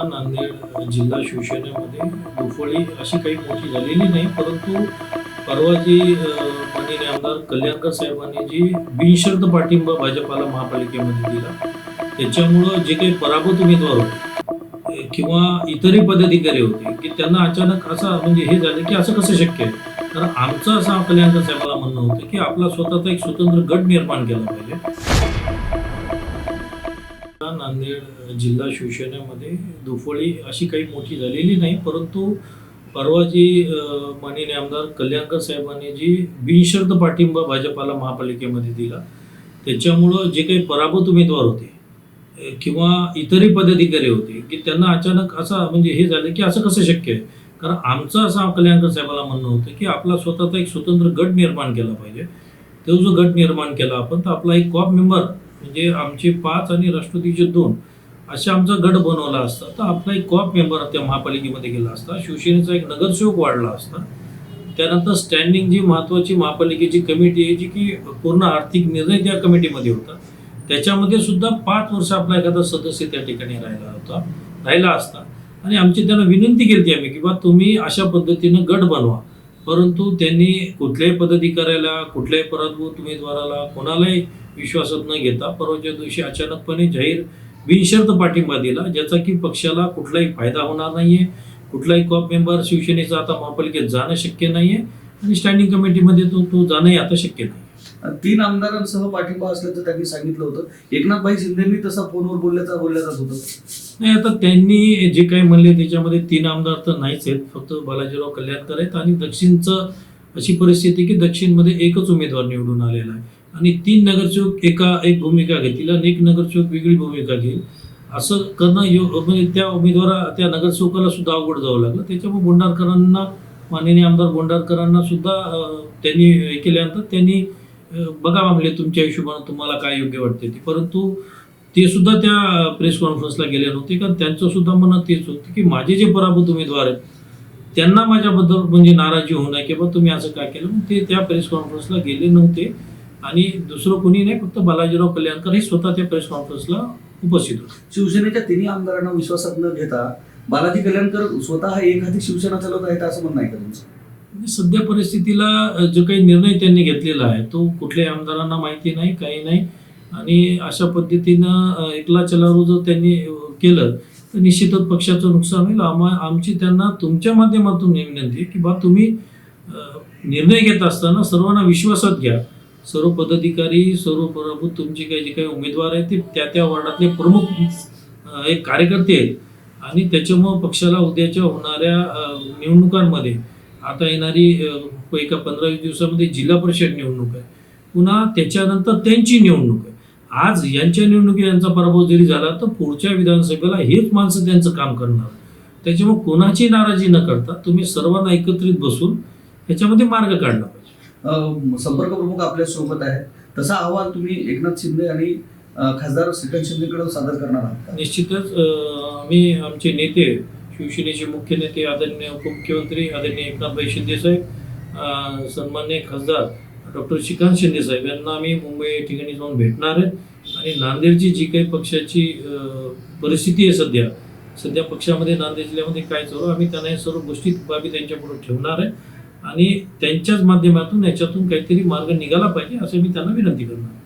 नांदेड जिल्हा शिवसेनेमध्ये दुफळी अशी काही मोठी झालेली नाही, परंतु परवा जी माननीय आमदार कल्याणकर साहेबांनी जी बिनशर्त पाठिंबा भाजपाला महापालिकेमध्ये दिला, त्याच्यामुळं जे काही पराभूत उमेदवार होते किंवा इतरही पदाधिकारी होते की त्यांना अचानक असा म्हणजे हे झालं की असं कसं शक्य आहे. तर आमचं असं कल्याणकर साहेबांना म्हणणं होतं की आपला स्वतःचा एक स्वतंत्र गट निर्माण केला पाहिजे. नांदेड जिल्हा शिवसेनेमध्ये दुफळी अशी काही मोठी झालेली नाही, परंतु परवा जी माननीय आमदार कल्याणकर साहेबांनी जी बिनशर्त पाठिंबा भाजपाला महापालिकेमध्ये दिला, त्याच्यामुळं जे काही पराभूत उमेदवार होते किंवा इतरही पदाधिकारी होते की त्यांना अचानक असं म्हणजे हे झालं की असं कसं शक्य आहे. कारण आमचं असं कल्याणकर साहेबांना म्हणणं होतं की आपला स्वतःचा एक स्वतंत्र गट निर्माण केला पाहिजे. तो जो गट निर्माण केला आपण, तर आपला एक कॉप मेंबर म्हणजे आमचे 5 आणि राष्ट्रवादीचे 2 असा आमचा गट बनवला असता, तर आपला एक कॉप मेंबर त्या महापालिकेमध्ये गेला असता, शिवसेनेचा एक नगरसेवक वाढला असता. त्यानंतर स्टँडिंग जी महत्त्वाची महापालिकेची कमिटी आहे जी की पूर्ण आर्थिक निर्णय त्या कमिटीमध्ये होता, त्याच्यामध्ये सुद्धा 5 वर्ष आपला एखादा सदस्य त्या ठिकाणी राहिला असता. आणि आमची त्यांना विनंती केली आम्ही की बा तुम्ही अशा पद्धतीनं गट बनवा, परंतु त्यांनी कुठल्याही पदाधिकाऱ्याला, कुठल्याही पराभूत उमेदवाराला कोणालाही विश्वासात न घेता परवाच्या दिवशी अचानकपणे जाहीर बिनशर्त पाठिंबा दिला, ज्याचा की पक्षाला कुठलाही फायदा होणार नाहीये. कुठलाही कॉप मेंबर शिवसेनेचा आता महापालिकेत जाणं शक्य नाहीये आणि स्टँडिंग कमिटीमध्ये तो जाणंही आता शक्य नाही. 3 आमदारांसह पाठिंबा असल्याचं त्यांनी सांगितलं होतं. एकनाथभाई शिंदेंनी तसा फोनवर बोलल्या जात होतं. नाही, आता त्यांनी जे काही म्हणले त्याच्यामध्ये 3 आमदार तर नाहीच आहेत, फक्त बालाजीराव कल्याणकर आहेत. आणि दक्षिणचं अशी परिस्थिती की दक्षिणमध्ये एकच उमेदवार निवडून आलेला आहे आणि 3 नगरसेवक एक भूमिका घेतील आणि 1 नगरसेवक वेगळी भूमिका घेईल. असं करणं म्हणजे त्या नगरसेवकाला सुद्धा अवघड जावं लागलं. त्याच्यामुळे बोंडारकरांना, माननीय आमदार बोंडारकरांना सुद्धा त्यांनी हे केल्यानंतर त्यांनी बघा म्हणले तुमच्या हिशोबानं तुम्हाला काय योग्य वाटते ते. परंतु ते सुद्धा त्या प्रेस कॉन्फरन्सला गेले नव्हते, कारण त्यांचं सुद्धा म्हणणं तेच होतं की माझे जे पराभूत उमेदवार आहेत त्यांना माझ्याबद्दल म्हणजे नाराजी होऊ नये की बा तुम्ही असं काय केलं. ते त्या प्रेस कॉन्फरन्सला गेले नव्हते आणि दुसरं कोणी नाही, फक्त बालाजीराव कल्याणकर हे स्वतः त्या प्रेस कॉन्फरन्सला उपस्थित होते. शिवसेनेच्या 3 आमदारांना विश्वासात न घेता बालाजी कल्याणकर स्वतः एखादी शिवसेना चालवत आहेत असं म्हणणं आहे का तुमचं? सध्या परिस्थितीला जो काही निर्णय त्यांनी घेतलेला आहे तो कुठल्याही आमदारांना माहिती नाही, काही नाही. आणि अशा पद्धतीनं एकला चलारू जर त्यांनी केलं तर निश्चितच पक्षाचं नुकसान होईल. आमची त्यांना तुमच्या माध्यमातून विनंती आहे की बा तुम्ही निर्णय घेत असताना सर्वांना विश्वासात घ्या. सर्व पदाधिकारी, सर्व प्रभूत तुमचे जे काही उमेदवार आहेत ते त्या वार्डातले प्रमुख एक कार्यकर्ते आहेत आणि त्याच्यामुळं पक्षाला उद्याच्या होणाऱ्या निवडणुकांमध्ये आता येणारी एका 15-20 दिवसामध्ये जिल्हा परिषद निवडणूक आहे, पुन्हा त्याच्यानंतर त्यांची निवडणूक आहे. आज यांच्या निवडणुकीत यांचा पराभव जरी झाला तर पुढच्या विधानसभेला हेच माणसं त्यांचं काम करणार. त्याच्यामुळे कोणाची नाराजी न करता तुम्ही सर्वांना एकत्रित बसून ह्याच्यामध्ये मार्ग काढला पाहिजे. संपर्क प्रमुख आपल्या सोबत आहे, तसा अहवाल तुम्ही एकनाथ शिंदे आणि खासदार श्रीकांत शिंदेकडे सादर करणार आहात? निश्चितच आम्ही आमचे नेते, शिवसेनेचे मुख्य नेते आदरणीय उपमुख्यमंत्री आदरणीय एकनाथभाई शिंदे साहेब, सन्माननीय खासदार डॉक्टर श्रीकांत शिंदे साहेब यांना आम्ही मुंबई ठिकाणी जाऊन भेटणार आहेत. आणि नांदेडची जी काही पक्षाची परिस्थिती आहे सध्या पक्षामध्ये नांदेड जिल्ह्यामध्ये काय चालू आम्ही त्यांना या सर्व गोष्टी बाबी त्यांच्यापुढे ठेवणार आहे आणि त्यांच्याच माध्यमातून याच्यातून काहीतरी मार्ग निघाला पाहिजे असं मी त्यांना विनंती करणार.